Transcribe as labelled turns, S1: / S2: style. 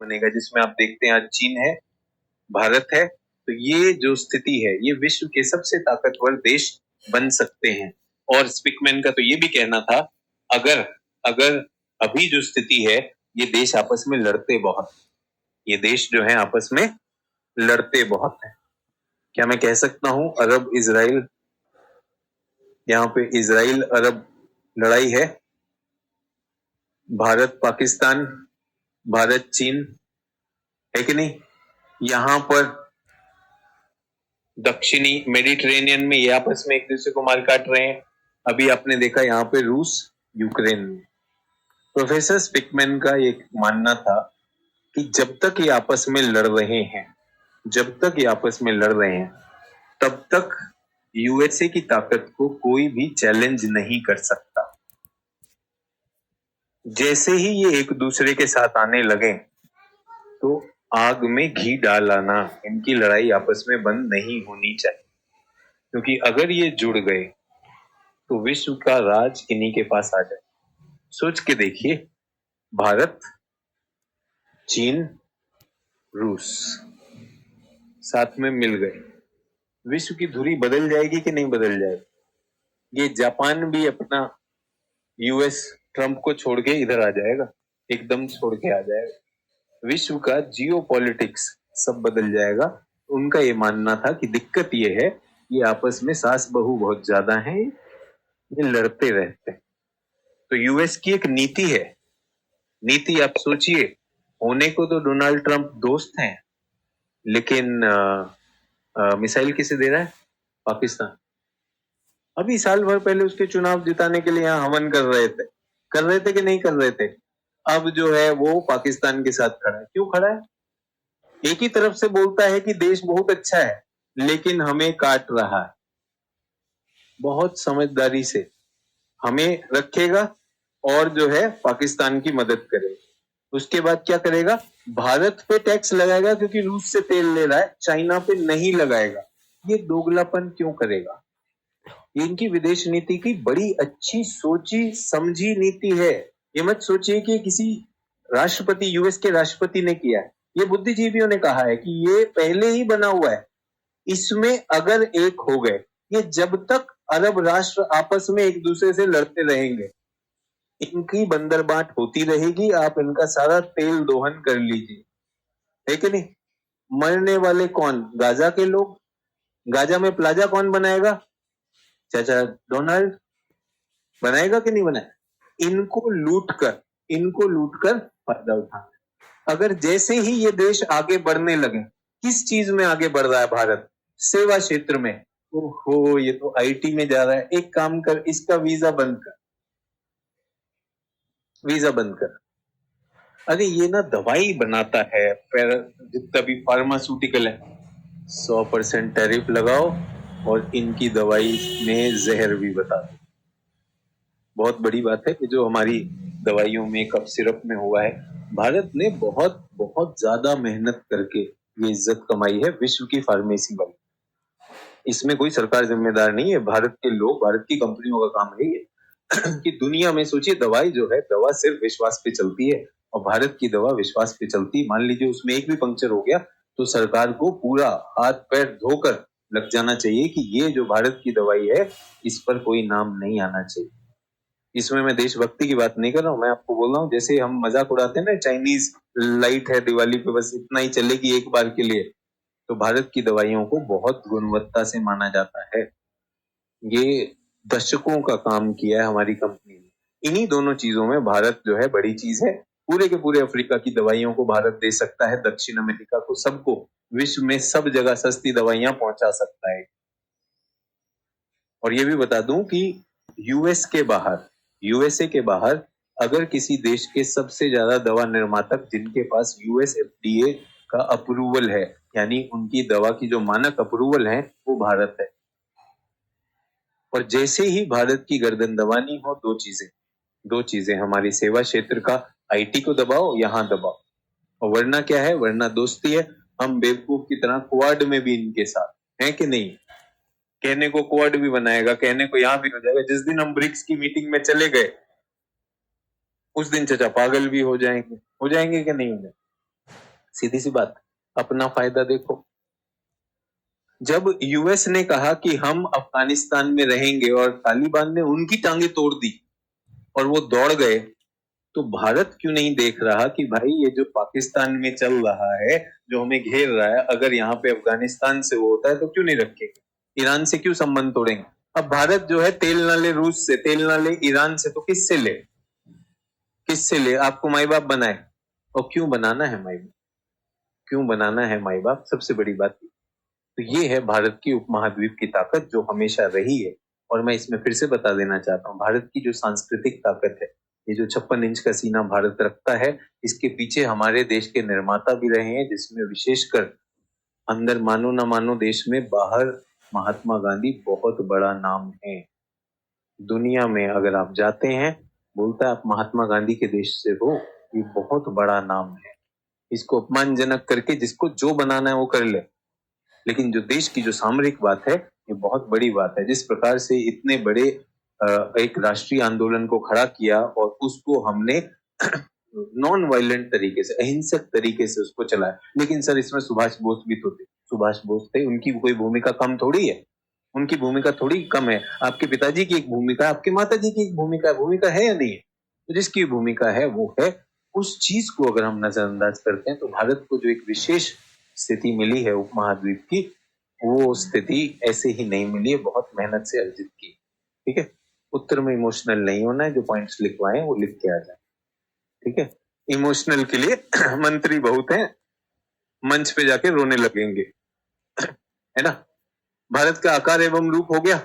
S1: बनेगा, जिसमें आप देखते हैं आज चीन है, भारत है। तो ये जो स्थिति है, ये विश्व के सबसे ताकतवर देश बन सकते हैं। और स्पिकमैन का तो ये भी कहना था, अगर अगर अभी जो स्थिति है, ये देश आपस में लड़ते बहुत, ये देश जो है आपस में लड़ते बहुत है। क्या मैं कह सकता हूं अरब इजराइल, यहाँ पे इजराइल अरब लड़ाई है, भारत पाकिस्तान, भारत चीन, है कि नहीं? यहाँ पर दक्षिणी मेडिटेरेनियन में ये आपस में एक दूसरे को मार काट रहे हैं। अभी आपने देखा यहाँ पे रूस यूक्रेन में। प्रोफेसर स्पिकमैन का एक मानना था कि जब तक ये आपस में लड़ रहे हैं, जब तक ये आपस में लड़ रहे हैं, तब तक यूएसए की ताकत को कोई भी चैलेंज नहीं कर सकता। जैसे ही ये एक दूसरे के साथ आने लगे तो आग में घी डाल आना, इनकी लड़ाई आपस में बंद नहीं होनी चाहिए, क्योंकि अगर ये जुड़ गए तो विश्व का राज इन्हीं के पास आ जाए। सोच के देखिए, भारत, चीन, रूस साथ में मिल गए, विश्व की धुरी बदल जाएगी कि नहीं बदल जाएगी? ये जापान भी अपना यूएस ट्रंप को छोड़ के इधर आ जाएगा, एकदम छोड़ के आ जाएगा। विश्व का जियो पॉलिटिक्स सब बदल जाएगा। उनका ये मानना था कि दिक्कत ये है, ये आपस में सास बहू बहुत ज्यादा हैं, ये लड़ते रहते हैं। तो यूएस की एक नीति है, नीति आप सोचिए, होने को तो डोनाल्ड ट्रंप दोस्त हैं, लेकिन मिसाइल किसे दे रहा है? पाकिस्तान। अभी साल भर पहले उसके चुनाव जिताने के लिए यहाँ हवन कर रहे थे कि नहीं कर रहे थे? अब जो है वो पाकिस्तान के साथ खड़ा है। क्यों खड़ा है? एक ही तरफ से बोलता है कि देश बहुत अच्छा है, लेकिन हमें काट रहा है। बहुत समझदारी से हमें रखेगा और जो है पाकिस्तान की मदद करेगा। उसके बाद क्या करेगा? भारत पे टैक्स लगाएगा, क्योंकि रूस से तेल ले रहा है, चाइना पे नहीं लगाएगा। ये दोगलापन क्यों करेगा? ये इनकी विदेश नीति की बड़ी अच्छी सोची समझी नीति है। ये मत सोचिए कि किसी राष्ट्रपति, यूएस के राष्ट्रपति ने किया है। ये बुद्धिजीवियों ने कहा है कि ये पहले ही बना हुआ है। इसमें अगर एक हो गए, ये जब तक अरब राष्ट्र आपस में एक दूसरे से लड़ते रहेंगे, इनकी बंदरबाट होती रहेगी। आप इनका सारा तेल दोहन कर लीजिए, है कि नहीं? मरने वाले कौन? गाजा के लोग। गाजा में प्लाजा कौन बनाएगा? चाचा डोनाल्ड बनाएगा कि नहीं बनाएगा? इनको लूट कर फायदा उठाना। अगर जैसे ही ये देश आगे बढ़ने लगे, किस चीज में आगे बढ़ रहा है भारत? सेवा क्षेत्र में। ओहो, ये तो आईटी में जा रहा है। एक काम कर, इसका वीजा बंद कर, वीजा बंद कर। अरे ये ना दवाई बनाता है, जितना भी फार्मास्यूटिकल है, 100% टैरिफ लगाओ और इनकी दवाई में जहर भी बता दो। बहुत बड़ी बात है कि जो हमारी दवाइयों में, कफ सिरप में हुआ है। भारत ने बहुत बहुत ज्यादा मेहनत करके ये इज्जत कमाई है विश्व की फार्मेसी वाली। इसमें कोई सरकार जिम्मेदार नहीं है, भारत के लोग, भारत की कंपनियों का काम है ये कि दुनिया में सोचिए, दवाई जो है, दवा सिर्फ विश्वास पे चलती है, और भारत की दवा विश्वास पे चलती है। मान लीजिए उसमें एक भी पंक्चर हो गया तो सरकार को पूरा हाथ पैर धोकर लग जाना चाहिए कि ये जो भारत की दवाई है, इस पर कोई नाम नहीं आना चाहिए। इसमें मैं देशभक्ति की बात नहीं कर रहा हूं, मैं आपको बोल रहा हूं जैसे हम मजाक उड़ाते हैं ना, चाइनीज लाइट है दिवाली पे, बस इतना ही चलेगी एक बार के लिए। तो भारत की दवाइयों को बहुत गुणवत्ता से माना जाता है। ये दशकों का काम किया है हमारी कंपनी ने। इन्हीं दोनों चीजों में भारत जो है बड़ी चीज है। पूरे के पूरे अफ्रीका की दवाइयों को भारत दे सकता है, दक्षिण अमेरिका को, सबको, विश्व में सब जगह सस्ती दवाइयां पहुंचा सकता है। और ये भी बता दूं कि यूएसए के बाहर अगर किसी देश के सबसे ज्यादा दवा निर्मातक जिनके पास यूएस एफडीए का अप्रूवल है, यानी उनकी दवा की जो मानक अप्रूवल है, वो भारत है। और जैसे ही भारत की गर्दन दबानी हो, दो चीजें हमारी सेवा क्षेत्र का, आईटी को दबाओ, यहां दबाओ। और वरना क्या है? वरना दोस्ती है। हम बेवकूफ की तरह क्वाड में भी इनके साथ हैं कि नहीं? कहने को क्वाड भी बनाएगा, कहने को यहां भी हो जाएगा। जिस दिन हम ब्रिक्स की मीटिंग में चले गए, उस दिन चाचा पागल भी हो जाएंगे कि नहीं हो जाएंगे? सीधी सी बात, अपना फायदा देखो। जब यूएस ने कहा कि हम अफगानिस्तान में रहेंगे और तालिबान ने उनकी टांगे तोड़ दी और वो दौड़ गए, तो भारत क्यों नहीं देख रहा कि भाई ये जो पाकिस्तान में चल रहा है, जो हमें घेर रहा है, अगर यहाँ पे अफगानिस्तान से वो होता है तो क्यों नहीं रखेंगे? ईरान से क्यों संबंध तोड़ेंगे? अब भारत जो है तेल ना ले रूस से, तेल ना ले ईरान से, तो किससे ले? किससे ले? आपको माई बाप बनाए, और क्यों बनाना है माई बाप? क्यों बनाना है माई बाप? सबसे बड़ी बात। तो ये है भारत की उपमहाद्वीप की ताकत, जो हमेशा रही है। और मैं इसमें फिर से बता देना चाहता हूँ, भारत की जो सांस्कृतिक ताकत है, ये जो 56 इंच का सीना भारत रखता है, इसके पीछे हमारे देश के निर्माता भी रहे हैं, जिसमें विशेषकर अंदर मानो ना मानो देश में, बाहर महात्मा गांधी बहुत बड़ा नाम है। दुनिया में अगर आप जाते हैं, बोलता है आप महात्मा गांधी के देश से हो, ये बहुत बड़ा नाम है। इसको अपमानजनक करके जिसको जो बनाना है वो कर ले, लेकिन जो देश की जो सामरिक बात है, ये बहुत बड़ी बात है। जिस प्रकार से इतने बड़े एक राष्ट्रीय आंदोलन को खड़ा किया और उसको हमने नॉन वायलेंट तरीके से, अहिंसक तरीके से उसको चलाया। लेकिन सर इसमें सुभाष बोस भी तो थे, सुभाष बोस थे, उनकी कोई भूमिका कम थोड़ी है, उनकी भूमिका थोड़ी कम है। आपके पिताजी की एक भूमिका, आपके माताजी की एक भूमिका है या नहीं है? तो जिसकी भूमिका है वो है। उस चीज को अगर हम नजरअंदाज करते हैं, तो भारत को जो एक विशेष स्थिति मिली है उपमहाद्वीप की, वो स्थिति ऐसे ही नहीं मिली है, बहुत मेहनत से अर्जित की। ठीक है, उत्तर में इमोशनल नहीं होना है, जो पॉइंट्स लिखवाए वो लिख के आ जाए। ठीक है, इमोशनल के लिए मंत्री बहुत हैं, मंच पे जाके रोने लगेंगे, है ना। भारत का आकार एवं रूप हो गया।